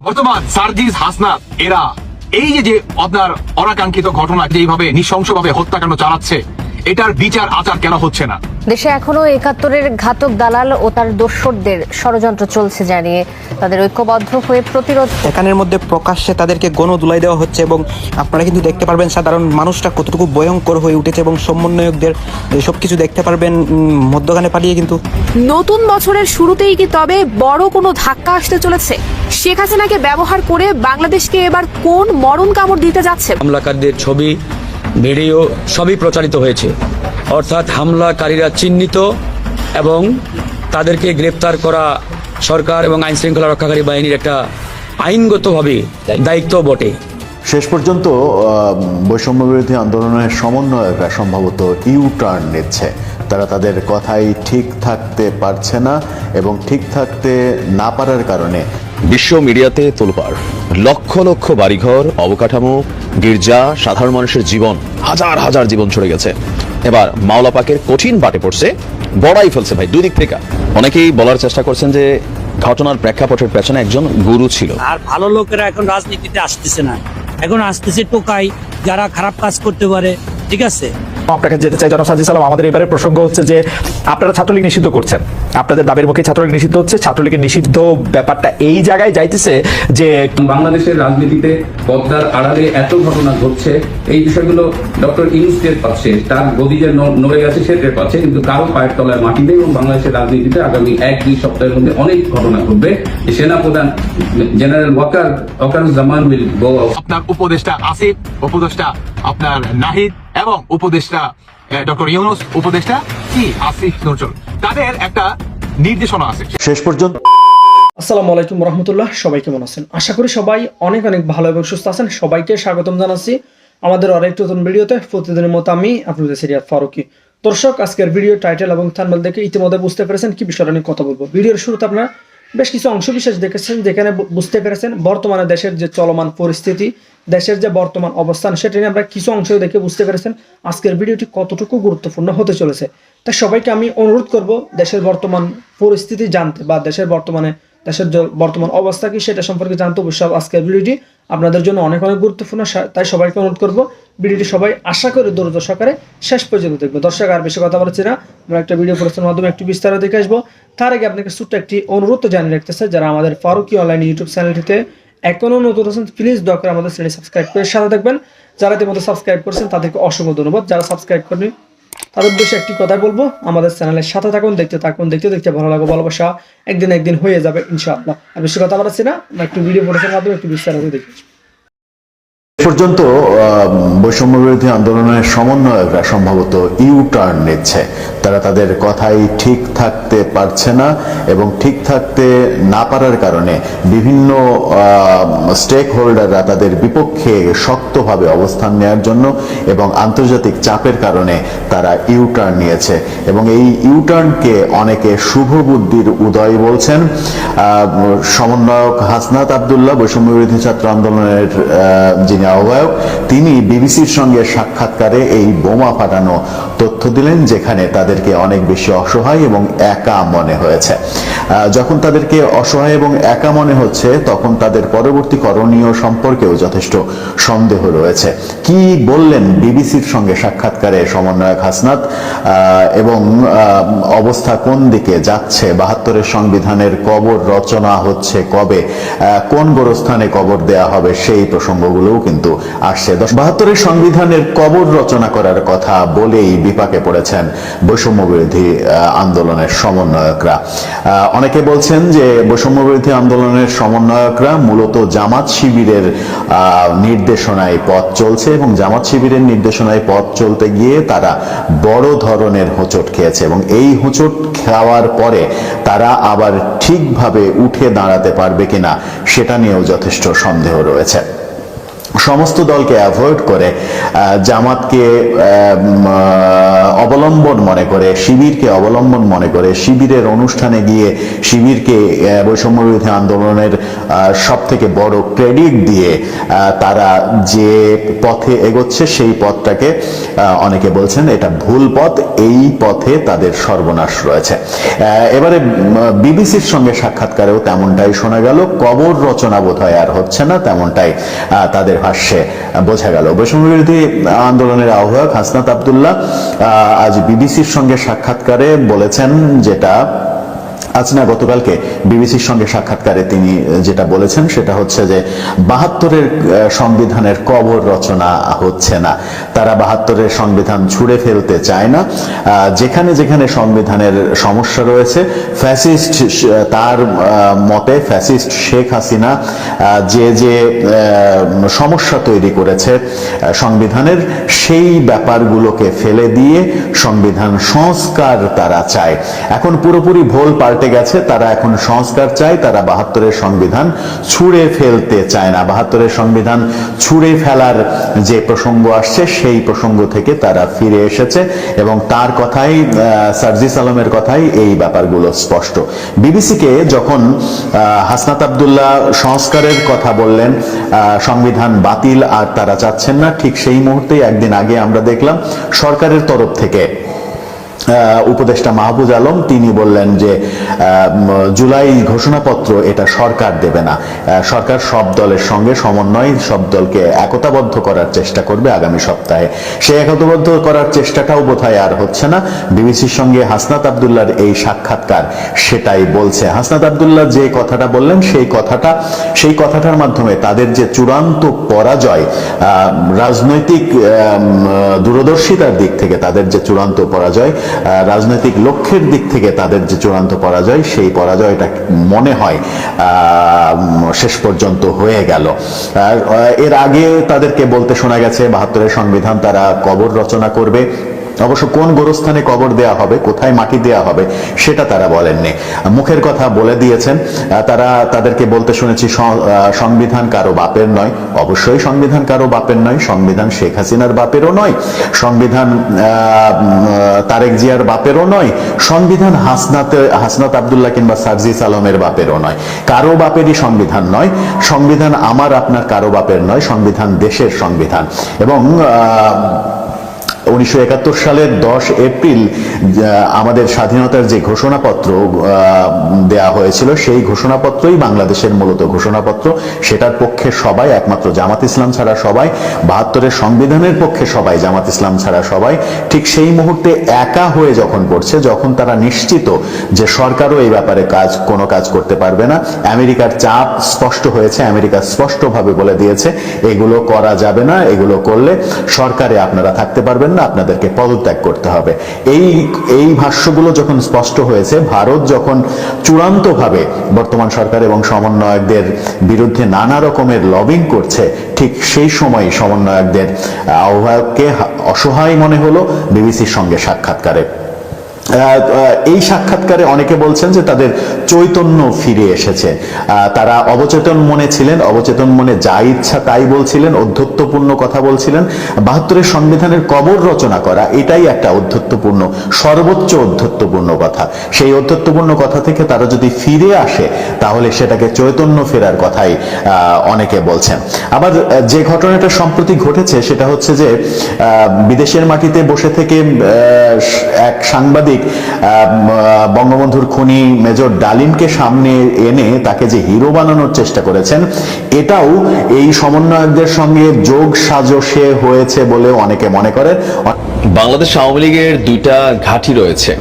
বর্তমান সার্জিস হাসনাত এরা এই যে আপনার অনাকাঙ্ক্ষিত ঘটনা যেভাবে নৃশংসভাবে হত্যাকাণ্ড চালাচ্ছে, এটার বিচার আচার কেন হচ্ছে না? দেশে এখনো ৭১-এর ঘাতক দালাল ও তার দোসরদের ষড়যন্ত্র চলছে জানিয়ে তাদের ঐক্যবদ্ধ হয়ে প্রতিরোধ। এখানের মধ্যে প্রকাশ্যে তাদেরকে গণধুলাই দেওয়া হচ্ছে এবং আপনারা কিন্তু দেখতে পারবেন সাধারণ মানুষটা কতটুকু ভয়ঙ্কর হয়ে উঠেছে এবং সমন্বয়কদের সবকিছু দেখতে পারবেন মধ্যখানে পালিয়ে। কিন্তু নতুন বছরের শুরুতেই কি তবে বড় কোনো ধাক্কা আসতে চলেছে? শেখ হাসিনাকে ব্যবহার করে বাংলাদেশকে এবার কোন মরণ কামড় দিতে যাচ্ছে? হামলাকারীদের ছবি, ভিডিও সবই প্রচারিত হয়েছে, অর্থাৎ হামলাকারীরা চিহ্নিত এবং তাদেরকে গ্রেপ্তার করা সরকার এবং আইন শৃঙ্খলা রক্ষাকারী বাহিনীর একটা আইনগতভাবে দায়িত্ব বটে। শেষ পর্যন্ত বৈষম্য বিরোধী আন্দোলনের সমন্বয়করা সম্ভবত ইউ টার্ন নিচ্ছে। তারা তাদের কথাই ঠিক থাকতে পারছে না এবং ঠিক থাকতে না পারার কারণে বিশ্ব মিডিয়াতে তোলপাড়, লক্ষ লক্ষ বাড়িঘর, অবকাঠামো, গির্জা, সাধারণ মানুষের জীবন, হাজার হাজার জীবন ছড়ে গেছে। এবার মাওলা পাকের কঠিন বাটে পড়ছে, বড়াই ফেলছে ভাই দুই দিক থেকে। অনেকেই বলার চেষ্টা করছেন যে ঘটনার প্রেক্ষাপটের পেছনে একজন গুরু ছিল। আর ভালো লোকেরা এখন রাজনীতিতে আসতেছে না, এখন আসতেছে টোকাই যারা খারাপ কাজ করতে পারে। ঠিক আছে, আপনাকে যেতে চাই জনাব সাজিদ সালাম, আমাদের এবারে প্রসঙ্গ হচ্ছে যে আপনারা ছাত্রলীগ নিষিদ্ধ করছেন, আপনাদের দাবির মুখে ছাত্রলীগ নিষিদ্ধ হচ্ছে। ছাত্রলীগের নিষিদ্ধ ব্যাপারটা এই জায়গায় যাইতেছে যে বাংলাদেশের রাজনীতিতে পদ্মার আড়ালে এত ঘটনা ঘটছে, এই বিষয়গুলো ডক্টর ইউনূস টের পাচ্ছে, তার গদি যে নড়ে গেছে সে টের পাচ্ছে, কিন্তু কারো পায়ের তলায় মাটি নেই। এবং বাংলাদেশের রাজনীতিতে আগামী ১-২ সপ্তাহের মধ্যে অনেক ঘটনা ঘটবে। সেনাপ্রধান general Wakeruzzaman will go out. আপনার উপদেষ্টা আসিফ, উপদেষ্টা আপনার নাহিদ এবং উপদেষ্টা ডক্টর ইউনূস, উপদেষ্টা কি আসিফ নজরুল, তাদের একটা নির্দেশনা আছে। শেষ পর্যন্ত আসসালামু আলাইকুম রহমতুল্লাহ, সবাই কেমন আছেন? আশা করি সবাই অনেক অনেক ভালো এবং সুস্থ আছেন। সবাইকে স্বাগতম জানাচ্ছি আমাদের আরেকটি নতুন ভিডিওতে। প্রতিদিনের মতো আমি আপনাদের সিরিয়াত ফারুকি। দর্শক, আজকের ভিডিও টাইটেল এবং থাম্বনেল দেখে ইতিমধ্যে বুঝতে পেরেছেন কি বিষয়টা নিয়ে কথা বলবো। ভিডিওর শুরুতে আপনারা বেশ কিছু অংশ বিশেষ দেখেছেন, যেখানে বুঝতে পেরেছেন বর্তমানে দেশের যে চলমান পরিস্থিতি, দেশের যে বর্তমান অবস্থান, সেটা নিয়ে আমরা কিছু অংশ দেখে বুঝতে পেরেছেন আজকের ভিডিওটি কতটুকু গুরুত্বপূর্ণ হতে চলেছে। তাই সবাইকে আমি অনুরোধ করব দেশের বর্তমান পরিস্থিতি জানতে বা দেশের যে বর্তমান অবস্থা কি সেটা সম্পর্কে জানতে অবশ্যই আজকের ভিডিওটি আপনাদের জন্য অনেক অনেক গুরুত্বপূর্ণ। তাই সবাইকে অনুরোধ করব ভিডিওটি সবাই আশা করে ধৈর্য সহকারে শেষ পর্যন্ত দেখবো। দর্শক, আর বেশি কথা বলছি না, আমরা একটা ভিডিও প্রস্তুতির মাধ্যমে একটু বিস্তারিত দেখে আসবো। তার আগে আপনাকে ছোট্ট একটি অনুরোধ জানিয়ে রাখতেছে, যারা আমাদের ফারুকি অনলাইন ইউটিউব চ্যানেলটিতে এখনো নতুন আছেন, প্লিজ দয়া করে আমাদের চ্যানেল সাবস্ক্রাইব করে সাথে থাকবেন। যারা ইতিমধ্যে সাবস্ক্রাইব করছেন তাদেরকে অসংখ্য ধন্যবাদ। যারা সাবস্ক্রাইব করেনি তাদের উদ্দেশ্যে একটি কথাই বলবো, আমাদের চ্যানেলের সাথে থাকুন, দেখতে দেখতে ভালো লাগবে, ভালোবাসা একদিন হয়ে যাবে ইনশাআল্লাহ। আর বেশি কথা বলাচ্ছি না, আমরা একটু ভিডিও প্রস্তুতির মাধ্যমে একটু বিস্তারিত দেখি। পর্যন্ত বৈষম্য বিরোধী আন্দোলনের সমন্বয়করা সম্ভবত ইউ টার্ন নিচ্ছে। তারা তাদের কথাই ঠিক থাকতে পারছে না এবং ঠিক থাকতে না পারার কারণে বিভিন্ন স্টেক হোল্ডাররা তাদের বিপক্ষে শক্তভাবে অবস্থান নেওয়ার জন্য এবং আন্তর্জাতিক চাপের কারণে তারা ইউ টার্ন নিয়েছে। এবং এই ইউ টার্নকে অনেকে শুভ বুদ্ধির উদয় বলছেন। সমন্বয়ক হাসনাত আব্দুল্লাহ, বৈষম্য বিরোধী ছাত্র আন্দোলনের যিনি আহ্বায়ক, তিনি বিবিসির সঙ্গে সাক্ষাৎকারে এই বোমা ফাটানো তথ্য দিলেন, যেখানে তাদেরকে অনেক বেশি অসহায় এবং একা মনে হয়েছে। যখন তাদেরকে অসহায় এবং একা মনে হচ্ছে, তখন তাদের পরবর্তী করণীয় সম্পর্কেও যথেষ্ট সন্দেহ রয়েছে। কি বললেন বিবিসির সঙ্গে সাক্ষাৎকারে সমন্বয়ক হাসনাত এবং অবস্থা কোন দিকে যাচ্ছে, ৭২-এর সংবিধানের কবর রচনা হচ্ছে কবে, কোন গোরস্থানে কবর দেয়া হবে, সেই প্রসঙ্গগুলোও কিন্তু আসছে। ৭২-এর সংবিধানের কবর রচনা করার কথা বলেই বিপাকে পড়েছেন বৈষম্য বিরোধী আন্দোলনের সমন্বয়করা। অনেকে বলছেন যে বৈষম্য বিরোধী আন্দোলনের সমন্বয়করা মূলত জামাত শিবিরের নির্দেশনায় পথ চলছে এবং জামাত শিবিরের নির্দেশনায় পথ চলতে গিয়ে তারা বড় ধরনের হোঁচট খেয়েছে এবং এই হোঁচট খাওয়ার পরে তারা আবার ঠিকভাবে উঠে দাঁড়াতে পারবে কিনা সেটা নিয়েও যথেষ্ট সন্দেহ রয়েছে। সমস্ত দলকে অ্যাভয়েড করে জামাতকে অবলম্বন মনে করে, শিবিরকে অবলম্বন মনে করে, শিবিরের অনুষ্ঠানে গিয়ে শিবিরকে বৈষম্য বিরোধী আন্দোলনের সব থেকে বড় ক্রেডিট দিয়ে তারা যে পথে এগোচ্ছে সেই পথটাকে অনেকে বলছেন এটা ভুল পথ, এই পথে তাদের সর্বনাশ রয়েছে। এবারে বিবিসির সঙ্গে সাক্ষাৎকারেও তেমনটাই শোনা গেল, কবর রচনা বোধহয় আর হচ্ছে না, তেমনটাই তাদের ভাষ্যে বোঝা গেল। বৈষম্য বিরোধী আন্দোলনের আহ্বায়ক হাসনাত আব্দুল্লাহ আজ বিবিসির সঙ্গে সাক্ষাৎকারে বলেছেন যেটা আজ না গতকালকে বিবিসির সঙ্গে সাক্ষাৎকারে তিনি যেটা বলেছেন সেটা হচ্ছে যে ৭২-এর সংবিধানের কবর রচনা হচ্ছে না, তারা ৭২-এর সংবিধান ছুঁড়ে ফেলতে চায় না। যেখানে যেখানে সংবিধানের সমস্যা রয়েছে, ফ্যাসিস্ট তার মতে ফ্যাসিস্ট শেখ হাসিনা যে যে সমস্যা তৈরি করেছে সংবিধানের, সেই ব্যাপারগুলোকে ফেলে দিয়ে সংবিধান সংস্কার তারা চায়। এখন পুরোপুরি ভোল পাল্টে গেছে, তারা এখন সংস্কার চায়, তারা ৭২-এর সংবিধান ছুঁড়ে ফেলতে চায় না। ৭২-এর সংবিধান ছুঁড়ে ফেলার যে প্রসঙ্গ আসছে সেই প্রসঙ্গ থেকে তারা ফিরে এসেছে এবং তার কথাই, সার্জিস আলমের কথাই এই ব্যাপারগুলো স্পষ্ট। বিবিসিকে যখন হাসনাত আব্দুল্লাহ সংস্কারের কথা বললেন, সংবিধান বাতিল আর তারা চাচ্ছেন না, ঠিক সেই মুহূর্তেই একদিন আগে আমরা দেখলাম সরকারের তরফ থেকে উপদেষ্টা মাহফুজ আলম তিনি বললেন যে জুলাই ঘোষণাপত্র এটা সরকার দেবে না, সরকার সব দলের সঙ্গে সমন্বয়, সব দলকে একতাবদ্ধ করার চেষ্টা করবে আগামী সপ্তাহে। সেই একতাবদ্ধ করার চেষ্টাটাও বোধহয় আর হচ্ছে না। বিবিসির সঙ্গে হাসনাত আব্দুল্লাহর এই সাক্ষাৎকার সেটাই বলছে। হাসনাত আব্দুল্লাহ যে কথাটা বললেন সেই কথাটার মাধ্যমে তাদের যে চূড়ান্ত পরাজয়, রাজনৈতিক দূরদর্শিতার দিক থেকে তাদের যে চূড়ান্ত পরাজয়, রাজনৈতিক লক্ষ্যের দিক থেকে তাদের যে চূড়ান্ত পরাজয়, সেই পরাজয়টা মনে হয় শেষ পর্যন্ত হয়ে গেল। এর আগে তাদেরকে বলতে শোনা গেছে ৭২-এর সংবিধান তারা কবর রচনা করবে, অবশ্য কোন গোরস্থানে কবর দেয়া হবে, কোথায় মাটি দেয়া হবে সেটা তারা বলেননি, মুখের কথা বলে দিয়েছেন। তাদেরকে বলতে শুনেছি সংবিধান কারো বাপের নয়। অবশ্যই সংবিধান কারো বাপের নয়, সংবিধান শেখ হাসিনার বাপেরও নয়, সংবিধান তারেক জিয়ার বাপেরও নয়, সংবিধান হাসনাত আব্দুল্লাহ কিংবা সার্জিস আলমের বাপেরও নয়, কারো বাপেরই সংবিধান নয়। সংবিধান আমার আপনার কারো বাপের নয়, সংবিধান দেশের সংবিধান। এবং 1971 সালের 10 এপ্রিল আমাদের স্বাধীনতার যে ঘোষণাপত্র দেয়া হয়েছিল, সেই ঘোষণাপত্রই বাংলাদেশের মূলত ঘোষণাপত্র। সেটার পক্ষে সবাই, একমাত্র জামাত ইসলাম ছাড়া সবাই, ৭২-এর সংবিধানের পক্ষে সবাই, জামাত ইসলাম ছাড়া সবাই। ঠিক সেই মুহূর্তে একা হয়ে যখন পড়ছে, যখন তারা নিশ্চিত যে সরকারও এই ব্যাপারে কোনো কাজ করতে পারবে না, আমেরিকার চাপ স্পষ্ট হয়েছে, আমেরিকা স্পষ্টভাবে বলে দিয়েছে এগুলো করা যাবে না, এগুলো করলে সরকারে আপনারা থাকতে পারবেন না, আপনাদেরকে পদত্যাগ করতে হবে। এই ভাষ্যগুলো যখন স্পষ্ট হয়েছে, ভারত যখন চূড়ান্তভাবে বর্তমান সরকার এবং সমন্বয়কদের বিরুদ্ধে নানা রকমের লবিং করছে, ঠিক সেই সময় সমন্বয়কদের আহ্বায়ককে অসহায় মনে হলো বিবিসির সঙ্গে সাক্ষাৎকারে। এই সাক্ষাৎকারে অনেকে বলছেন যে তাদের চৈতন্য ফিরে এসেছে, তারা অবচেতন মনে ছিলেন, অবচেতন মনে যা ইচ্ছা তাই বলছিলেন, অধ্যত্বপূর্ণ কথা বলছিলেন। ৭২-এর সংবিধানের কবর রচনা করা এটাই একটা অধ্যত্বপূর্ণ, সর্বোচ্চ অধ্যত্বপূর্ণ কথা। সেই অধ্যত্বপূর্ণ কথা থেকে তারা যদি ফিরে আসে তাহলে সেটাকে চৈতন্য ফেরার কথাই অনেকে বলছেন। আবার যে ঘটনাটা সম্প্রতি ঘটেছে সেটা হচ্ছে যে বিদেশের মাটিতে বসে থেকে এক সাংবাদিক বঙ্গবন্ধুর খুনি মেজর ডালিমকে সামনে এনে তাকে যে হিরো বানানোর চেষ্টা করেছেন, এটাও এই সমন্বয়কদের সঙ্গে যোগ সাজশে হয়েছে বলে অনেকে মনে করেন। বাংলাদেশ আওয়ামী লীগের দুইটা ঘাঁটি রয়েছে,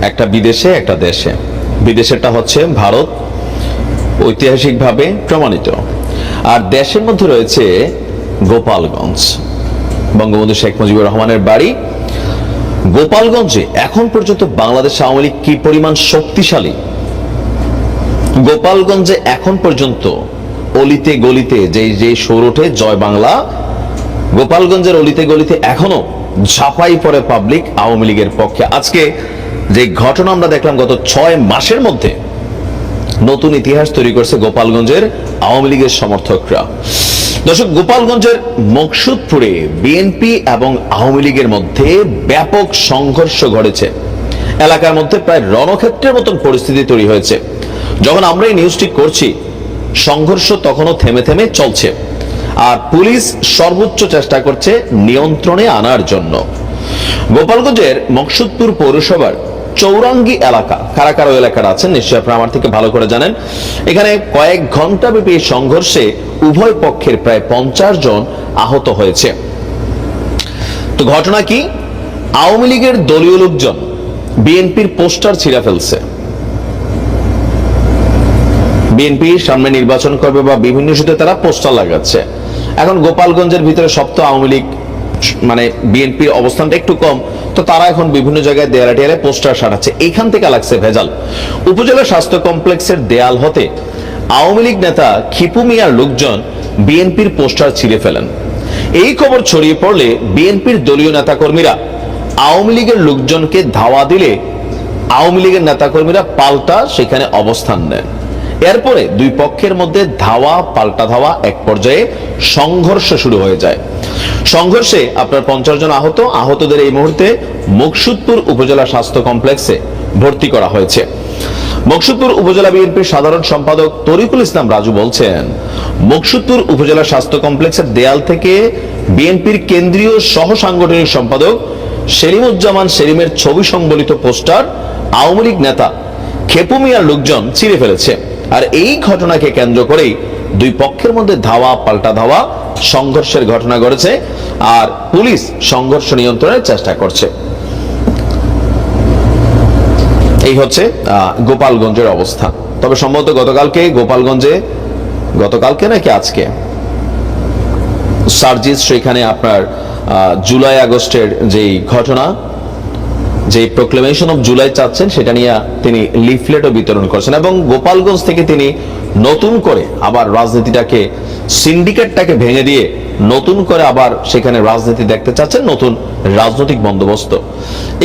একটা বিদেশে, একটা দেশে। বিদেশেরটা হচ্ছে ভারত, ঐতিহাসিকভাবে প্রমাণিত, আর দেশের মধ্যে রয়েছে গোপালগঞ্জ, বঙ্গবন্ধু শেখ মুজিবুর রহমানের বাড়ি গোপালগঞ্জে। এখন পর্যন্ত বাংলাদেশ আওয়ামী লীগ কি পরিমাণ শক্তিশালী, গোপালগঞ্জে এখন পর্যন্ত অলিতে গলিতে যে সুর ওঠে জয় বাংলা, গোপালগঞ্জের অলিতে গলিতে এখনো ঝাঁপাই পড়ে পাবলিক আওয়ামী লীগের পক্ষে। আজকে যে ঘটনা আমরা দেখলাম, গত 6 মাসের মধ্যে নতুন ইতিহাস তৈরি করছে গোপালগঞ্জের আওয়ামী লীগের সমর্থকরা। দর্শক, গোপালগঞ্জের মকসুদপুরে বিএনপি এবং আওয়ামী লীগের মধ্যে ব্যাপক সংঘর্ষ ঘটেছে। এলাকার মধ্যে প্রায় রণক্ষেত্রের মতন পরিস্থিতি তৈরি হয়েছে। যখন আমরা এই নিউজটি করছি, সংঘর্ষ তখনও থেমে থেমে চলছে, আর পুলিশ সর্বোচ্চ চেষ্টা করছে নিয়ন্ত্রণে আনার জন্য। গোপালগঞ্জের মকসুদপুর পৌরসভার চৌরাঙ্গি এলাকা, কারা কারা এলাকাটা আছেন নিশ্চয়ই আপনারা আমার থেকে ভালো করে জানেন। এখানে কয়েক ঘন্টা ব্যাপী সংঘর্ষে উভয় পক্ষের প্রায় 50 জন আহত হয়েছে। তো ঘটনা কি? আওয়ামী লীগের দলীয় লোকজন বিএনপির পোস্টার ছিঁড়ে ফেলছে। বিএনপি সামনে নির্বাচন করবে বা বিভিন্ন ইস্যুতে তারা পোস্টার লাগাচ্ছে। এখন গোপালগঞ্জের ভিতরে সব তো আওয়ামী লীগ, মানে বিএনপির অবস্থানটা একটু কম, তো তারা এখন বিভিন্ন জায়গায় দেয়ালে টেয়ালে পোস্টার সাটাচ্ছে। এইখান থেকে লাগছে ভেজাল। উপজেলা স্বাস্থ্য কমপ্লেক্সের দেয়াল হতে আওয়ামী লীগ নেতা খিপু মিয়ার লোকজন বিএনপির পোস্টার ছিঁড়ে ফেলেন। এই খবর ছড়িয়ে পড়লে বিএনপির দলীয় নেতাকর্মীরা আওয়ামী লীগের লোকজনকে ধাওয়া দিলে আওয়ামী লীগের নেতাকর্মীরা পাল্টা সেখানে অবস্থান নেন। এরপরে দুই পক্ষের মধ্যে ধাওয়া পাল্টা ধাওয়া, এক পর্যায়ে সংঘর্ষ শুরু হয়ে যায়। সংঘর্ষে আপনার 50 জন আহত। আহতদের এই মুহূর্তে মকসুদপুর উপজেলা স্বাস্থ্য কমপ্লেক্সে ভর্তি করা হয়েছে। মকসুদপুর উপজেলা বিএনপির সাধারণ সম্পাদক তরিকুল ইসলাম রাজু বলছেন, মকসুদপুর উপজেলা স্বাস্থ্য কমপ্লেক্সের দেয়াল থেকে বিএনপির কেন্দ্রীয় সহ সাংগঠনিক সম্পাদক সেলিমুজ্জামান সেলিমের ছবি সংবলিত পোস্টার আওয়ামী লীগ নেতা খেপু মিয়ার লোকজন ছিঁড়ে ফেলেছে। আর এই ঘটনাকে কেন্দ্র করেই দুই পক্ষের মধ্যে ধাওয়া পাল্টা ধাওয়া, সংঘর্ষের ঘটনা ঘটেছে, আর পুলিশ সংঘর্ষ নিয়ন্ত্রণের চেষ্টা করছে। এই হচ্ছে গোপালগঞ্জের অবস্থা। তবে সম্ভবত গতকালকে নাকি আজকে সার্জিস সেখানে আপনার জুলাই আগস্টের যেই ঘটনা, যে প্রোক্লেমেশন অফ জুলাই চাচ্ছেন, সেটা নিয়ে তিনি লিফলেটও বিতরণ করছেন এবং গোপালগঞ্জ থেকে তিনি নতুন করে আবার রাজনীতিটাকে, সিন্ডিকেটটাকে ভেঙে দিয়ে নতুন করে আবার সেখানে রাজনীতি দেখতে চাচ্ছেন, নতুন রাজনৈতিক বন্দোবস্ত।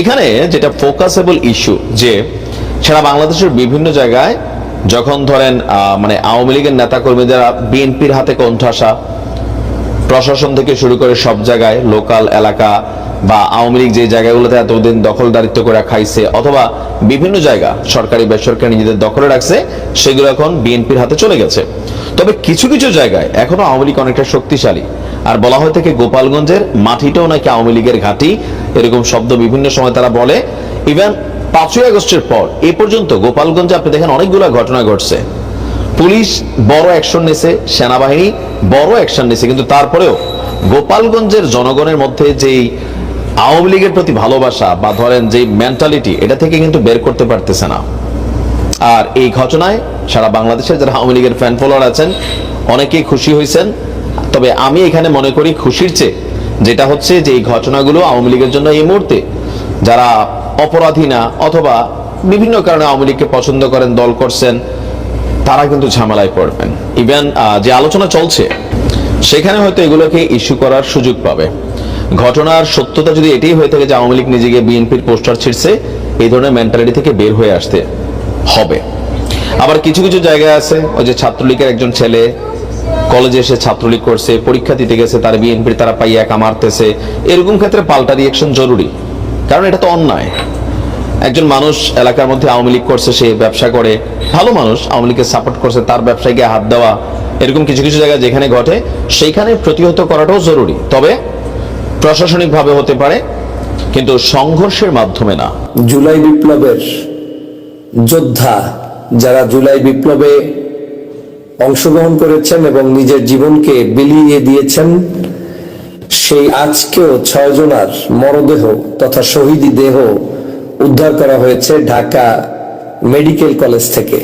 এখানে যেটা ফোকাসেবল ইস্যু, যে সারা বাংলাদেশের বিভিন্ন জায়গায় যখন ধরেন মানে আওয়ামী লীগের নেতাকর্মীরা বিএনপির হাতে কোণঠাসা, প্রশাসন থেকে শুরু করে সব জায়গায়, লোকাল এলাকা বা আওয়ামী লীগ যে জায়গাগুলোতে এতদিন দখলদারিত্ব করে খাইছে, অথবা বিভিন্ন জায়গা সরকারি বেসরকারি নিজেদের দখলে রাখছে, সেগুলো এখন বিএনপির হাতে চলে গেছে। তবে কিছু কিছু জায়গায় এখনো আওয়ামী লীগ অনেকটা শক্তিশালী। আর বলা হয় থেকে গোপালগঞ্জের মাটিটাও নাকি আওয়ামী লীগের ঘাঁটি, এরকম শব্দ বিভিন্ন সময় তারা বলে। ইভেন 5ই আগস্টের পর এ পর্যন্ত গোপালগঞ্জে আপনি দেখেন অনেকগুলো ঘটনা ঘটছে। পুলিশ বড় অ্যাকশন নিয়েছে, সেনাবাহিনী বড় অ্যাকশন নিয়েছে, কিন্তু তারপরেও গোপালগঞ্জের জনগণের মধ্যে যেই আওয়ামী লীগের প্রতি ভালোবাসা বা ধরেন যে মেন্টালিটি, এটা থেকে কিন্তু বের করতে পারতেছে না। আর এই ঘটনায় সারা বাংলাদেশের যারা আওয়ামী লীগের ফ্যান ফলোয়ার আছেন অনেকেই খুশি হয়েছেন। তবে আমি এখানে মনে করি খুশির চেয়ে যেটা হচ্ছে যে এই ঘটনাগুলো আওয়ামী লীগের জন্য এই মুহূর্তে যারা অপরাধী না, অথবা বিভিন্ন কারণে আওয়ামী লীগকে পছন্দ করেন, দল করছেন, তারা কিন্তু ঝামেলায় পড়বেন। ইভেন যে আলোচনা চলছে সেখানে হয়তো এগুলোকে ইস্যু করার সুযোগ পাবে। ঘটনার সত্যতা যদি এটাই হয়ে থাকে যে আওয়ামী লীগ নিজেকে বিএনপির পোস্টার ছিঁড়ছে, এই ধরনের মেন্টালিটি থেকে বের হয়ে আসতে হবে। আবার কিছু কিছু জায়গায় আছে, ওই যে ছাত্রলীগের একজন ছেলে কলেজে এসে ছাত্রলীগ করছে, পরীক্ষা দিতে গেছে, তার বিএনপির তারা পাইয়া কামারতেছে, এরকম ক্ষেত্রে পাল্টা রিয়েকশন জরুরি, কারণ এটা তো অন্যায়। একজন মানুষ এলাকার মধ্যে আওয়ামী লীগ করছে, সে ব্যবসা করে, ভালো মানুষ, আওয়ামী লীগকে সাপোর্ট করছে, তার ব্যবসায় গিয়ে হাত দেওয়া, এরকম কিছু কিছু জায়গায় যেখানে ঘটে সেইখানে প্রতিহত করাটাও জরুরি। তবে প্রশাসনিকভাবে হতে পারে, কিন্তু সংঘর্ষের মাধ্যমে না। জুলাই বিপ্লবের যোদ্ধা যারা জুলাই বিপ্লবে অংশগ্রহণ করেছেন এবং নিজের জীবনকে বিলিয়ে দিয়েছেন, সেই আজকেও 6 জনার মরদেহ তথা শহীদি দেহ উদ্ধার করা হয়েছে ঢাকা মেডিকেল কলেজ থেকে।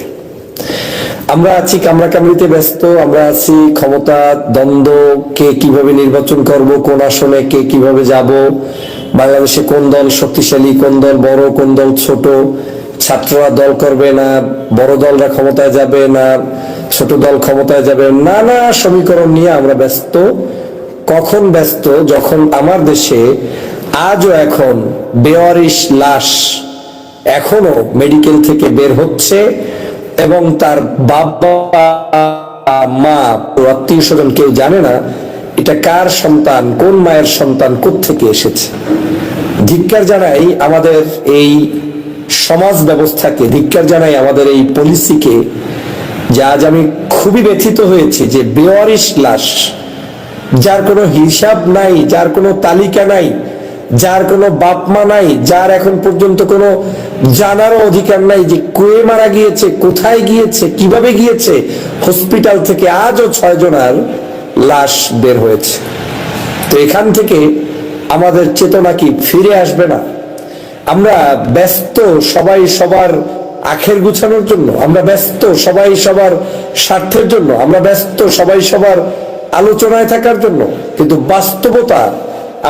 আমরা আছি কামড়াকামড়িতে ব্যস্ত, আমরা আছি ক্ষমতা দ্বন্দ্ব, কে কিভাবে নির্বাচন করব, কোন আসনে কে কিভাবে যাব, বাংলাদেশে কোন দল শক্তিশালী, কোন দল বড়, কোন দল ছোট, ছাত্ররা দল করবে না বড় দলরা ক্ষমতায় যাবে না ছোট দল ক্ষমতায় যাবে, নানা সমীকরণ নিয়ে আমরা ব্যস্ত। কখন ব্যস্ত? যখন আমার দেশে আজও এখন বেওয়ারিশ লাশ এখনো মেডিকেল থেকে বের হচ্ছে এবং তার বাবা মা আত্মীয় স্বজন কেউ জানে না এটা কার সন্তান, কোন মায়ের সন্তান, কোত্থেকে এসেছে। ধিক্কার জানাই আমাদের এই সমাজ ব্যবস্থাকে, ধিক্কার জানাই আমাদের এই পলিসিকে, যে আজ আমি খুবই ব্যথিত হয়েছি যে বেওয়ারিশ লাশ, যার কোনো হিসাব নাই, যার কোনো তালিকা নাই, যার কোনো বাপ মা নাই, যার এখন পর্যন্ত কোনো জানারও অধিকার নাই যে কয়ে মারা গিয়েছে, কোথায় গিয়েছে, কিভাবে গিয়েছে। হসপিটাল থেকে আজও 6 জনের লাশ বের হয়েছে। তো এখান থেকে আমাদের চেতনা কি ফিরে আসবে না? আমরা ব্যস্ত সবাই সবার আখের গুছানোর জন্য, আমরা ব্যস্ত সবাই সবার স্বার্থের জন্য, আমরা ব্যস্ত সবাই সবার আলোচনায় থাকার জন্য, কিন্তু বাস্তবতা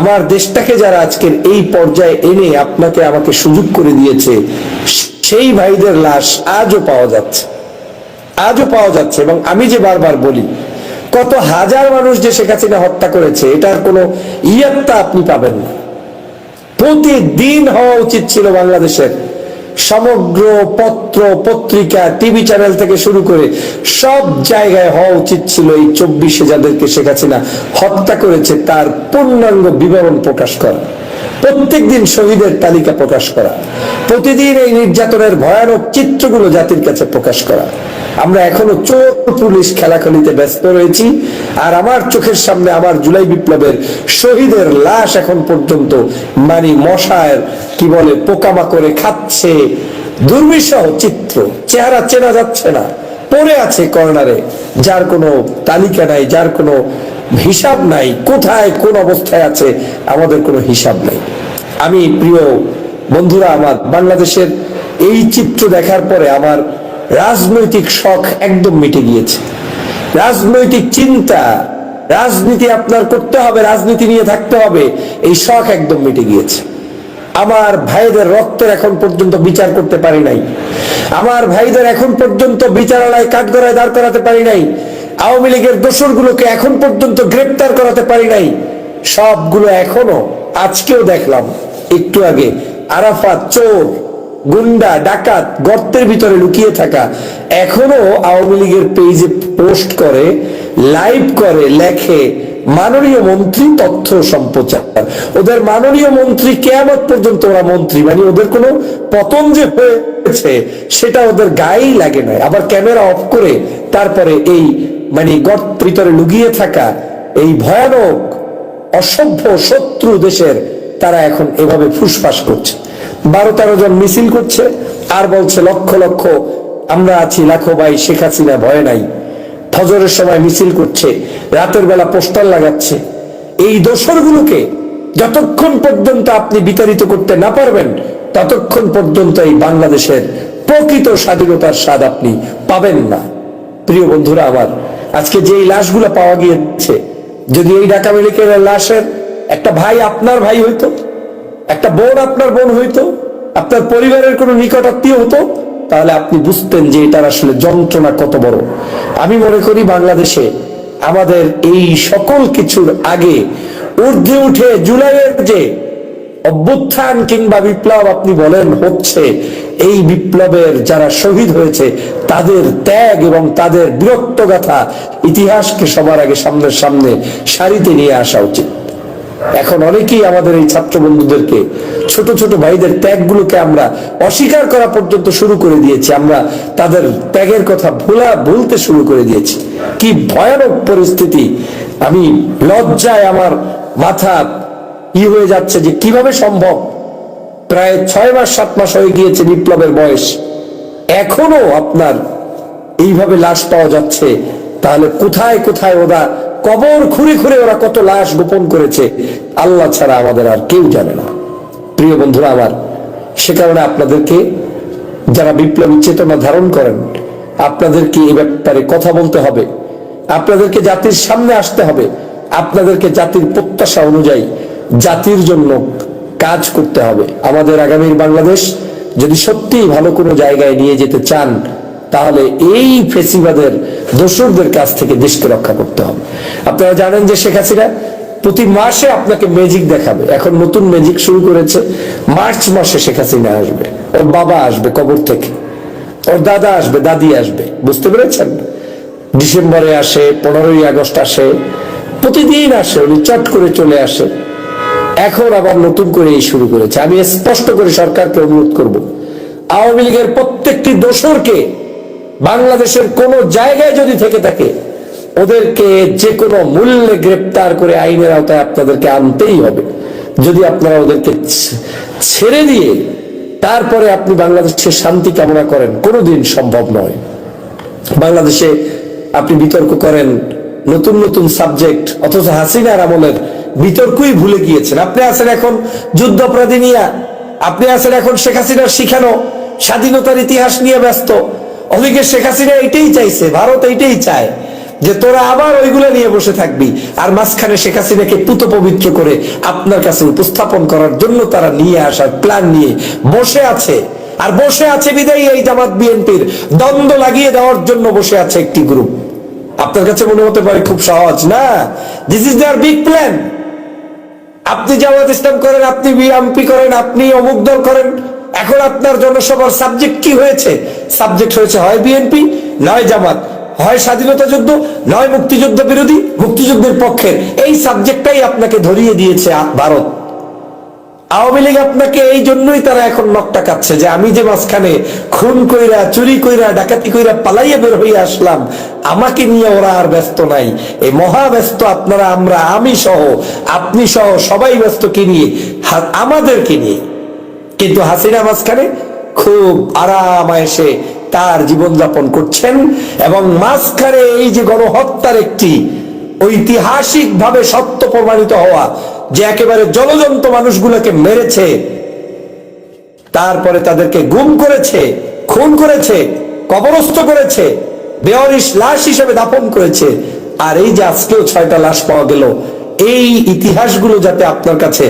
আমার দেশটাকে যারা আজকের এই পর্যায়ে এনে আপনাকে আমাকে সুযোগ করে দিয়েছে, সেই ভাইদের লাশ আজও পাওয়া যাচ্ছে, আজও পাওয়া যাচ্ছে। এবং আমি যে বারবার বলি, কত হাজার মানুষ যে শেখ হাসিনা হত্যা করেছে এটার কোনো ইয়াত্তা আপনি পাবেন না। প্রতিদিন হওয়া উচিত ছিল বাংলাদেশের সমগ্র পত্র পত্রিকা, টিভি চ্যানেল থেকে শুরু করে সব জায়গায় হওয়া উচিত ছিল এই 24 যাদেরকে শেখ হাসিনা হত্যা করেছে তার পূর্ণাঙ্গ বিবরণ প্রকাশ করা, প্রত্যেকদিন শহীদের তালিকা প্রকাশ করা, প্রতিদিন এই নির্যাতনের ভয়ানক চিত্রগুলো জাতির কাছে প্রকাশ করা। আমরা এখনো চোর পুলিশ খেলাখেলিতে ব্যস্ত রয়েছি, আর আমার চোখের সামনে আমার জুলাই বিপ্লবের শহীদের লাশ এখন পর্যন্ত মশার কি বলে পোকামাকড়ে খাচ্ছে, দুর্বিষহ চিত্র, চেহারা চেনা যাচ্ছে না, পড়ে আছে কর্নারে, যার কোনো তালিকা নাই, যার কোনো হিসাব নাই, কোথায় কোন অবস্থায় আছে আমাদের কোনো হিসাব নাই। আমি প্রিয় বন্ধুরা, আমার বাংলাদেশের এই চিত্র দেখার পরে আমার রাজনৈতিক শখ একদম মিটে গিয়েছে। রাজনৈতিক চিন্তা, রাজনীতি আপনার করতে হবে, রাজনীতি নিয়ে থাকতে হবে, এই শখ একদম মিটে গিয়েছে। আমার ভাইদের রক্তের এখন পর্যন্ত বিচার করতে পারি নাই, আমার ভাইদের এখন পর্যন্ত বিচারালয় কাঠগড়ায় দাঁড় করাতে পারি নাই, আওয়ামী লীগের দোসরগুলোকে এখন পর্যন্ত গ্রেপ্তার করাতে পারি নাই। সবগুলো এখনো, আজকেও দেখলাম একটু আগে, আরাফাত চোর, গুন্ডা, ডাকাত, গর্তের ভিতরে লুকিয়ে থাকা এখনো আওয়ামী লীগের পেজে পোস্ট করে, লাইভ করে, লেখে মাননীয় মন্ত্রী তথ্য সম্প্রচার। ওদের মাননীয় মন্ত্রী কিয়ামত পর্যন্ত ওরা মন্ত্রী, মানে ওদের কোনো পতন যে হয়েছে সেটা ওদের গায়েই লাগে না। আবার ক্যামেরা অফ করে তারপরে এই গর্তের ভিতরে লুকিয়ে থাকা এই ভয়ানক অসভ্য শত্রু দেশের তারা এখন এভাবে ফুসফাস করছে। 12-13 জন মিছিল করছে আর বলছে লক্ষ লক্ষ আমরা আছি, লাখো ভাই, শেখ হাসিনা ভয় নাই। ফজরের সময় মিছিল করছে, রাতের বেলা পোস্টার লাগাচ্ছে। এই দোসরগুলোকে যতক্ষণ পর্যন্ত আপনি বিতাড়িত করতে না পারবেন ততক্ষণ পর্যন্ত এই বাংলাদেশের প্রকৃত স্বাধীনতার স্বাদ আপনি পাবেন না। প্রিয় বন্ধুরা আমার, আজকে যে লাশগুলো পাওয়া গিয়েছে, যদি এই ঢাকা মেডিকেলের লাশের একটা ভাই আপনার ভাই হইতো, একটা বোন আপনার বোন হইতো, আপনার পরিবারের কোনো নিকট আত্মীয় হতো, তাহলে আপনি বুঝতেন যে এটার আসলে যন্ত্রণা কত বড়। আমি মনে করি বাংলাদেশে আমাদের এই সকল কিছুর আগে ঊর্ধ্বে উঠে জুলাইয়ের যে অভ্যুত্থান কিংবা বিপ্লব আপনি বলেন হচ্ছে, এই বিপ্লবের যারা শহীদ হয়েছে তাদের ত্যাগ এবং তাদের বীরত্ব গাথা ইতিহাসকে সবার আগে সামনের সামনে সারিতে নিয়ে আসা উচিত। এখন অনেকেই আমাদের এই ছাত্র বন্ধুদেরকে, ছোট ছোট ভাইদের ত্যাগগুলোকে আমরা অস্বীকার করা পর্যন্ত শুরু করে দিয়েছি, আমরা তাদের ত্যাগের কথা ভুলতে শুরু করে দিয়েছি। কি ভয়ানক পরিস্থিতি! আমি লজ্জায় আমার মাথা হয়ে যাচ্ছে যে কিভাবে সম্ভব। প্রায় 6 মাস 7 মাস হয়ে গিয়েছে বিপ্লবের বয়স, এখনো আপনার এইভাবে লাশ পাওয়া যাচ্ছে। তাহলে কোথায় কোথায় ওরা কবর খুঁড়ে খুঁড়ে ওরা কত লাশ গোপন করেছে, আল্লাহ ছাড়া আমাদের আর কেউ জানে না। প্রিয় বন্ধুরা আমার, সে কারণে আপনাদেরকে, যারা বিপ্লবী চেতনা ধারণ করেন, আপনাদেরকে এই ব্যাপারে কথা বলতে হবে, আপনাদেরকে জাতির সামনে আসতে হবে, আপনাদেরকে জাতির প্রত্যাশা অনুযায়ী জাতির জন্য কাজ করতে হবে। আমাদের আগামীর বাংলাদেশ যদি সত্যিই ভালো কোনো জায়গায় নিয়ে যেতে চান, তাহলে এই ফেসিবাদের দোসরদের কাছ থেকে দেশকে রক্ষা করতে হবে। আপনারা জানেন যে শেখ হাসিনা প্রতি মাসে আপনাকে ম্যাজিক দেখাবে। এখন নতুন ম্যাজিক শুরু করেছে, মার্চ মাসে শেখ হাসিনা আসবে, ওর বাবা আসবে কবর থেকে, ওর দাদা আসবে, দাদি আসবে, বুঝতে পেরেছেন? ডিসেম্বরে আসে, 15ই আগস্ট আসে, প্রতিদিন আসে, উনি চট করে চলে আসে। এখন আবার নতুন করে এই শুরু করেছে। আমি স্পষ্ট করে সরকারকে অনুরোধ করব, আওয়ামী লীগের প্রত্যেকটি দোসরকে বাংলাদেশের কোন জায়গায় যদি থেকে থাকে ওদেরকে যে কোনো মূল্যে গ্রেপ্তার করে আইনের আওতায় আপনাদেরকে আনতেই হবে। যদি আপনারা ওদেরকে ছেড়ে দিয়ে তারপরে আপনি বাংলাদেশের শান্তি কামনা করেন, কোনোদিন সম্ভব নয়। বাংলাদেশে আপনি বিতর্ক করেন নতুন নতুন সাবজেক্ট, অথচ হাসিনার আমলের বিতর্কই ভুলে গিয়েছেন। আপনি আছেন এখন যুদ্ধ অপরাধী নিয়ে, আপনি আছেন এখন শেখ হাসিনার শিখানো স্বাধীনতার ইতিহাস নিয়ে ব্যস্ত। ওদিকে শেখ হাসিনা এইটাই চাইছে, ভারত এইটাই চায় যে তোরা আবার ওইগুলো নিয়ে বসে থাকবি, আর মাঝখানে শেখ হাসিনাকে পুত পবিত্র করে আপনার কাছে উপস্থাপন করার জন্য তারা নিয়ে আসার প্ল্যান নিয়ে বসে আছে। আর বসে আছে বিদায়ী এই জামাত বিএনপির দ্বন্দ্ব লাগিয়ে দেওয়ার জন্য বসে আছে একটি গ্রুপ। আপনার কাছে মনে হতে পারে খুব সহজ, না, this is their big plan. আপনি জামাত ইসলাম করেন, আপনি বিএনপি করেন, আপনি অমুক দল করেন, এখন আপনার জনসভার সাবজেক্ট কি হয়েছে? সাবজেক্ট হয়েছে হয় বিএনপি, নয় জামাত, হয় স্বাধীনতা যুদ্ধ, নয় মুক্তিযুদ্ধ বিরোধী, মুক্তিযুদ্ধের পক্ষের। এই সাবজেক্টটাই আপনাকে ধরিয়ে দিয়েছে ভারত। আওয়ামী লীগ আপনাকে এই জন্যই তারা এখন নকটা কাচ্ছে যে আমি যে মাঝখানে খুন কইরা, চুরি কইরা, ডাকাতি কইরা পালাইয়া বের হইয়া আসলাম, আমাকে নিয়ে ওরা আর ব্যস্ত নাই। এই মহা ব্যস্ত আপনারা, আমরা, আমি সহ, আপনি সহ সবাই ব্যস্ত কি নিয়ে? আমাদেরকে নিয়ে। কিন্তু হাসিনা মাঝখানে খুব আরাম এসে তার জীবনযাপন করছেন, এবং মাঝখানে এই যে গণহত্যার একটি ঐতিহাসিক ভাবে সত্য প্রমাণিত হওয়া, যে একেবারে জলজন্ত মানুষগুলোকে মেরেছে, তারপরে তাদেরকে গুম করেছে, খুন করেছে, কবরস্থ করেছে, বেওয়ারিশ লাশ হিসেবে দাফন করেছে। আর এই যে আজকেও 6টা লাশ পাওয়া গেল, এই ইতিহাসগুলো যাতে আপনার কাছে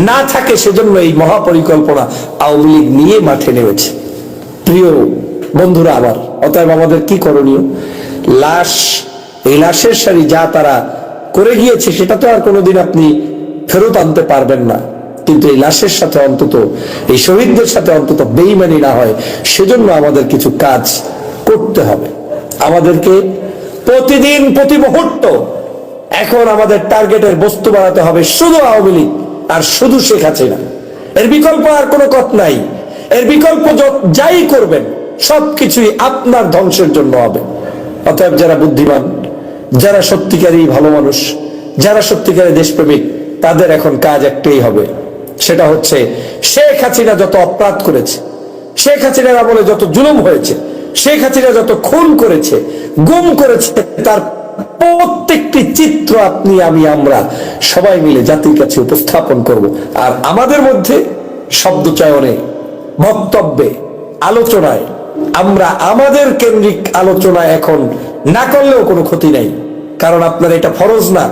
না থাকে সেজন্য এই মহাপরিকল্পনা আওয়ামী লীগ নিয়ে মাঠে নেমেছে। প্রিয় বন্ধুরা আমার, অতএব আমাদের কি করণীয়? লাশ, এই লাশের সারি যা তারা করে গিয়েছে সেটা তো আর কোনোদিন আপনি ফেরত আনতে পারবেন না, কিন্তু এই লাশের সাথে অন্তত, এই শহীদদের সাথে অন্তত বেইমানি না হয়, সেজন্য আমাদের কিছু কাজ করতে হবে। আমাদেরকে প্রতিদিন, প্রতি মুহূর্ত এখন আমাদের টার্গেটের বস্তু বানাতে হবে শুধু আওয়ামী লীগ আর শুধু শেখ হাসিনা। এর বিকল্প আর কোনো পথ নাই। এর বিকল্প যাই করবেন সবকিছুই আপনার ধ্বংসের জন্য হবে। অতএব যারা বুদ্ধিমান, যারা সত্যিকারই ভালো মানুষ, যারা সত্যিকারের দেশপ্রেমিক, তাদের এখন কাজ একটাই হবে, সেটা হচ্ছে শেখ হাসিনা যত অপরাধ করেছে, শেখ হাসিনার আমলে যত জুলুম হয়েছে, শেখ হাসিনা যত খুন করেছে, গুম করেছে, তার প্রত্যেকটি চিত্র আপনি, আমি, আমরা সবাই মিলে জাতির কাছে উপস্থাপন করব। আর আমাদের মধ্যে শব্দ চয়নে, বক্তব্যে, আলোচনায় আমরা আমাদের কেন্দ্রিক আলোচনা এখন না করলেও কোনো ক্ষতি নাই, কারণ আপনার এটা ফরজ না।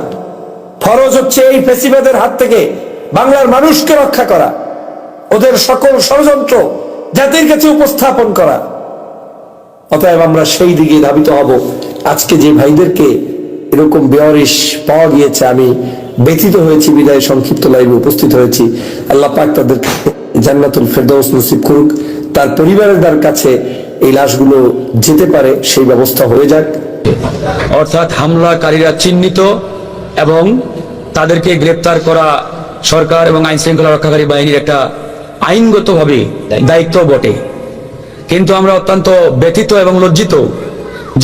ফরজ হচ্ছে এই ফ্যাসিবাদের হাত থেকে বাংলার মানুষকে রক্ষা করা, ওদের সকল ষড়যন্ত্র জাতির কাছে উপস্থাপন করা। অতএব আমরা সেই দিকে ধাবিত হব। আজকে যে ভাইদেরকে এরকম বেওয়ারিশ পাওয়া গিয়েছে, আমি ব্যথিত হয়েছি বিদায় সংক্ষিপ্ত লাইভে উপস্থিত হয়েছি। আল্লাহ পাক তাদেরকে জান্নাতুল ফেরদাউস নসিব করুক, তার পরিবারের কাছে এই লাশগুলো যেতে পারে সেই ব্যবস্থা হয়ে যাক। অর্থাৎ হামলাকারীরা চিহ্নিত এবং তাদেরকে গ্রেপ্তার করা সরকার এবং আইন শৃঙ্খলা রক্ষাকারী বাহিনীর একটা আইনগতভাবে দায়িত্ব বটে। কিন্তু আমরা অত্যন্ত ব্যথিত এবং লজ্জিত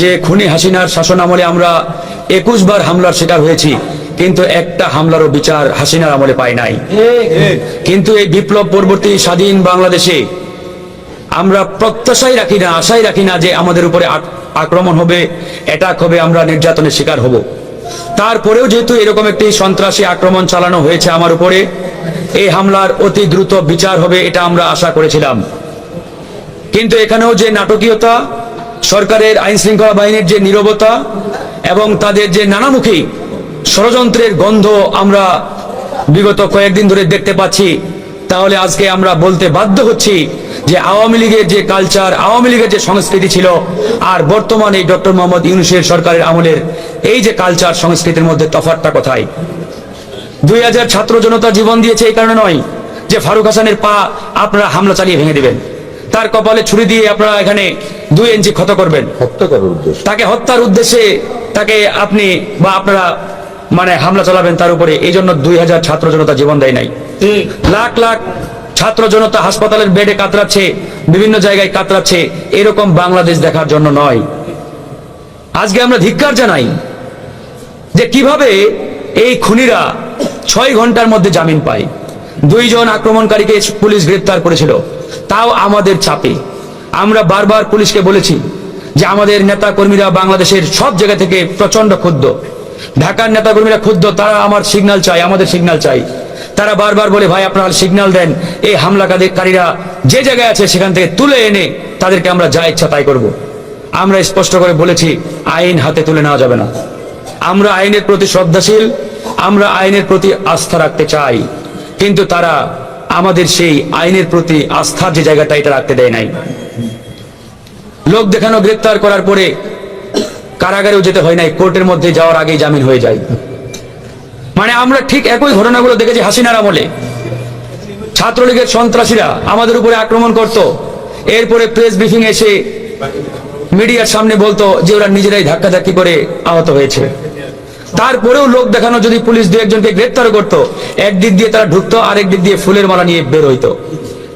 যে খুনি হাসিনার শাসন আমলে আমরা 21 বার হামলার শিকার হয়েছি, কিন্তু একটা হামলারও বিচার হাসিনার আমলে পাই নাই। কিন্তু এই বিপ্লব পরবর্তী স্বাধীন বাংলাদেশে আমরা প্রত্যাশাই রাখি না, আশাই রাখি না যে আমাদের উপরে আক্রমণ হবে, অ্যাটাক হবে, আমরা নির্যাতনের শিকার হব। তারপরেও যেহেতু এরকম একটি সন্ত্রাসী আক্রমণ চালানো হয়েছে আমার উপরে, এই হামলার অতি দ্রুত বিচার হবে এটা আমরা আশা করেছিলাম। কিন্তু এখানেও যে নাটকীয়তা, সরকারের আইন শৃঙ্খলা বাহিনীর যে নীরবতা এবং তাদের যে নানামুখী ষড়যন্ত্রের গন্ধ আমরা বিগত কয়েকদিন ধরে দেখতে পাচ্ছি, তাহলে আজকে আমরা বলতে বাধ্য হচ্ছি যে আওয়ামী লীগের যে কালচার, আওয়ামী লীগের যে সংস্কৃতি ছিল, আর বর্তমানে ডক্টর মোহাম্মদ ইউনূসের সরকারের আমলের এই যে কালচার, সংস্কৃতির মধ্যে তফাৎটা কোথায়? 2000 ছাত্র জনতা জীবন দিয়েছে এই কারণে নয় যে ফারুক হাসানের পা আপনারা হামলা চালিয়ে ভেঙে দিবেন। তার কপালে ছুরি দিয়ে আপনারা এখানে 2 ইঞ্চি ক্ষত করবেন, হত্যা করার উদ্দেশ্য, তাকে হত্যার উদ্দেশ্যে তাকে আপনি বা আপনারা মানে হামলা চালাবেন তার উপরে। এই জন্য 2000 ছাত্র জনতা জীবন দেয় নাই, লাখ লাখ ছাত্র জনতা হাসপাতালের বেডে কাতরাচ্ছে, বিভিন্ন জায়গায় কাতরাচ্ছে। এরকম বাংলাদেশ দেখার জন্য নয়। আজকে আমরা ধিক্কার জানাই যে কিভাবে এই খুনিরা 6 ঘন্টার মধ্যে জামিন পায়। 2 জন আক্রমণকারীকে পুলিশ গ্রেপ্তার করেছিল, তাও আমাদের চাপে। আমরা বারবার পুলিশকে বলেছি যে আমাদের নেতা কর্মীরা বাংলাদেশের সব জায়গা থেকে প্রচন্ড ক্ষুব্ধ। ঢাকার নেতা কর্মীরা ক্ষুব্ধ, তারা আমার সিগন্যাল চাই, আমাদের সিগন্যাল চাই। তারা বারবার বলে ভাই আপনারা সিগন্যাল দেন, এই হামলাকারীরা যে জায়গায় আছে সেখান থেকে তুলে এনে তাদেরকে আমরা যা ইচ্ছা তাই করব। আমরা স্পষ্ট করে বলেছি আইন হাতে তুলে নেওয়া যাবে না। আমরা আইনের প্রতি শ্রদ্ধাশীল, আমরা আইনের প্রতি আস্থা রাখতে চাই, কিন্তু তারা আমাদের সেই আইনের প্রতি আস্থার যে জায়গাটা এটা রাখতে দেয় নাই। লোক দেখানো গ্রেপ্তার করার পরে কারাগারেও যেতে হয় নাই, কোর্টের মধ্যে যাওয়ার আগেই জামিন হয়ে যায়। মানে আমরা ঠিক একই ঘটনাগুলো দেখেছি হাসিনার আমলে। ছাত্রলীগের সন্ত্রাসীরা আমাদের উপরে আক্রমণ করত, এরপরে প্রেস ব্রিফিং এসে মিডিয়ার সামনে বলতো যে ওরা নিজেরাই ধাক্কাধাক্কি করে আহত হয়েছে। তারপরেও লোক দেখানো যদি পুলিশ 2-1 জনকে গ্রেপ্তার করতো, একদিক দিয়ে তারা ঢুকতো, আরেক দিক দিয়ে ফুলের মালা নিয়ে বের হইতো।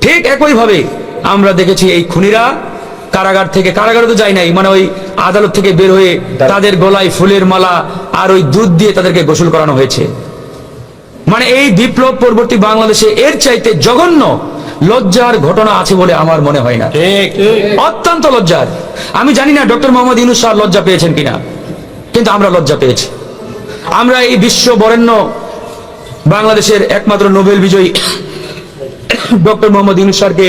ঠিক একই ভাবে আমরা দেখেছি এই খুনিরা কারাগার থেকে, কারাগারে তো যায় নাই, মানে ওই আদালত থেকে বের হয়ে তাদের গলায় ফুলের মালা আর ওই দুধ দিয়ে তাদেরকে গোসল করানো হয়েছে। মানে এই বিপ্লব পরবর্তী বাংলাদেশে এর চাইতে জঘন্য লজ্জার ঘটনা আছে বলে আমার মনে হয় না। অত্যন্ত লজ্জার। আমি জানি না ডক্টর মোহাম্মদ ইউনূস স্যার লজ্জা পেয়েছেন কিনা, কিন্তু আমরা লজ্জা পেয়েছি। আমরা এই বিশ্ব বরেণ্য বাংলাদেশের একমাত্র নোবেল বিজয়ী ডক্টর মোহাম্মদ ইউনূস স্যারকে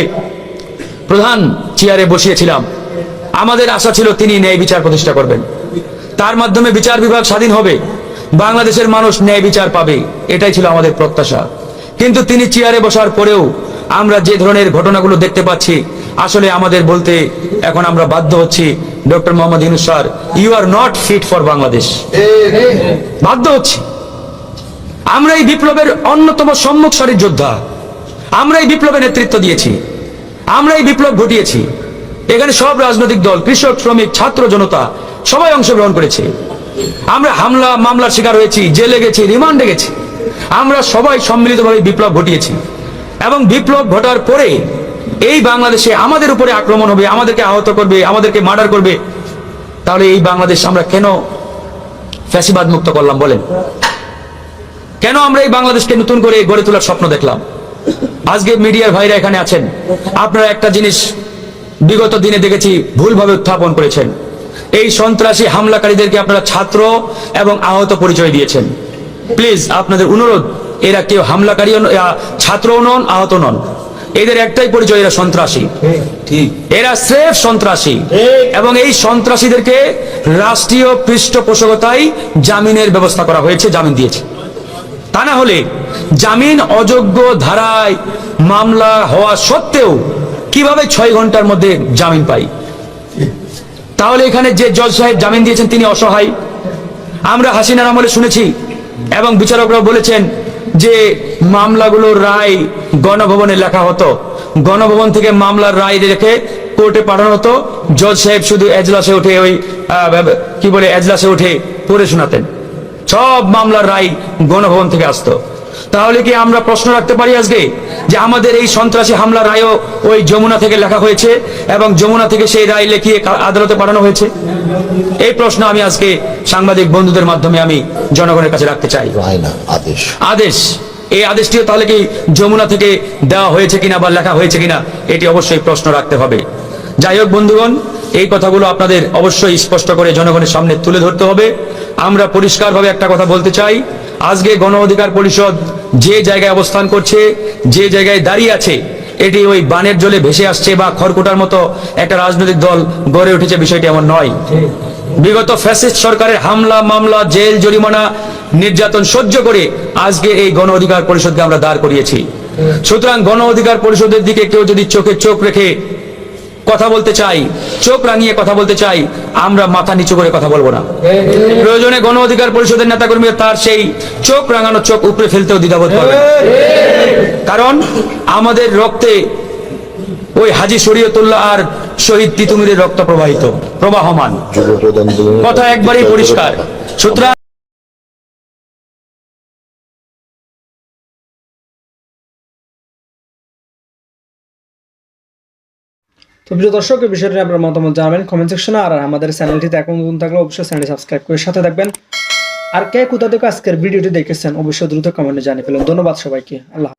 প্রধান চেয়ারে বসিয়েছিলাম। আমাদের আশা ছিল তিনি ন্যায় বিচার প্রতিষ্ঠা করবেন, তার মাধ্যমে বিচার বিভাগ স্বাধীন হবে, বাংলাদেশের মানুষ ন্যায় বিচার পাবে, এটাই ছিল আমাদের প্রত্যাশা। কিন্তু তিনি চেয়ারে বসার পরেও আমরা যে ধরনের ঘটনাগুলো দেখতে পাচ্ছি, আসলে আমাদের বলতে এখন আমরা বাধ্য হচ্ছি doctor Mohammad Yunus sir, you are not fit for Bangladesh. বাধ্য হচ্ছি। আমরা এই বিপ্লবের অন্যতম সম্মুখ সারির যোদ্ধা, আমরা এই বিপ্লবে নেতৃত্ব দিয়েছি, আমরা এই বিপ্লব ঘটিয়েছি। এখানে সব রাজনৈতিক দল, কৃষক, শ্রমিক, ছাত্র জনতা সবাই অংশগ্রহণ করেছে। আমরা হামলা মামলার শিকার হয়েছি, জেলে গেছি, রিমান্ডে গেছি। আমরা সবাই সম্মিলিতভাবে বিপ্লব ঘটিয়েছি এবং বিপ্লব ঘটার পরে এই বাংলাদেশে আমাদের উপরে আক্রমণ হবে, আমাদেরকে আহত করবে, আমাদেরকে মার্ডার করবে। তাহলে এই বাংলাদেশ আমরা কেন ফ্যাসিবাদ মুক্ত করলাম বলেন? কেন আমরা এই বাংলাদেশকে নতুন করে গড়ে তোলার স্বপ্ন দেখলাম? আজকে মিডিয়ার ভাইরা এখানে আছেন, আপনারা একটা জিনিস বিগত দিনে দেখেছি ভুলভাবে উত্থাপন করেছেন। এই সন্ত্রাসী হামলাকারীদেরকে আপনারা ছাত্র এবং আহত পরিচয় দিয়েছেন। প্লিজ আপনাদের অনুরোধ, এরা কেউ হামলাকারী ছাত্রও নন, আহত নন, এদের একটাই পরিচয়, এরা সন্ত্রাসী। এরা স্রেফ সন্ত্রাসী, এবং এই সন্ত্রাসীদেরকে রাষ্ট্রীয় পৃষ্ঠপোষকতায় জামিনের ব্যবস্থা করা হয়েছে, জামিন দিয়েছে। তা না হলে জামিন অযোগ্য ধারায় মামলা হওয়া সত্ত্বেও কিভাবে 6 ঘন্টার মধ্যে জামিন পাই? তাহলে এখানে যে জজ সাহেব জামিন দিয়েছেন তিনি অসহায়। আমরা হাসিনার আমলে শুনেছি এবং বিচারকরাও বলেছেন যে মামলাগুলোর রায় গণভবনে লেখা হতো, গণভবন থেকে মামলার রায় রেখে কোর্টে পাঠানো হতো, জজ সাহেব শুধু এজলাসে উঠে ওই এজলাসে উঠে পড়ে শোনাতেন। সব মামলার রায় গণভবন থেকে আসতো। তাহলে কি আমরা প্রশ্ন রাখতে পারি আজকে যে আমাদের এই সন্ত্রাসী হামলার রায়ও ওই যমুনা থেকে লেখা হয়েছে এবং যমুনা থেকে সেই রায় লিখিয়ে আদালতে পাঠানো হয়েছে? এই প্রশ্ন আমি আজকে সাংবাদিক বন্ধুদের মাধ্যমে আমি জনগণের কাছে রাখতে চাই। আদেশ, এই আদেশটিও তাহলে কি যমুনা থেকে দেওয়া হয়েছে কিনা বা লেখা হয়েছে কিনা, এটি অবশ্যই প্রশ্ন রাখতে হবে। যাই হোক বন্ধুগণ, এই কথাগুলো আপনাদের অবশ্যই স্পষ্ট করে জনগণের সামনে তুলে ধরতে হবে। আমরা পরিষ্কারভাবে একটা কথা বলতে চাই, আজকে গণ অধিকার পরিষদ যে জায়গায় অবস্থান করছে, যে জায়গায় দাঁড়িয়ে আছে, এটি ওই বানের জলে ভেসে আসছে বা খড়কুটার মতো একটা রাজনৈতিক দল গড়ে উঠেছে, বিষয়টি এমন নয়। বিগত ফ্যাসিস্ট সরকারের হামলা মামলা, জেল জরিমানা, নির্যাতন সহ্য করে আজকে এই গণ অধিকার পরিষদকে আমরা দাঁড় করিয়েছি। সুতরাং গণ অধিকার পরিষদের দিকে কেউ যদি চোখে চোখ রেখে কথা বলতে চাই, চোখ রাঙিয়ে কথা বলতে চাই, আমরা মাথা নিচু করে কথা বলবো না। প্রয়োজনে গণ অধিকার পরিষদের নেতাকর্মীরা তার সেই চোখ রাঙানো চোখ উপরে ফেলতেও দ্বিধাবোধ করবে, কারণ আমাদের রক্তে ওই হাজী শরীয়তুল্লাহ আর শহীদ তিতুমিরের রক্ত প্রবাহমান। কথা একবারেই পরিষ্কার। সুতরাং তো প্রিয় দর্শক, এই বিষয়টি আপনার মতামত জানাবেন কমেন্ট সেকশনে। আর আমাদের চ্যানেলটিতে এখন নতুন থাকলে অবশ্যই চ্যানেলটি সাবস্ক্রাইব করে সাথে থাকবেন। আর কে কোথা থেকে আজকের ভিডিওটি দেখেছেন অবশ্যই দ্রুত কমেন্টে জানিয়ে ফেলুন। ধন্যবাদ সবাইকে। আল্লাহ।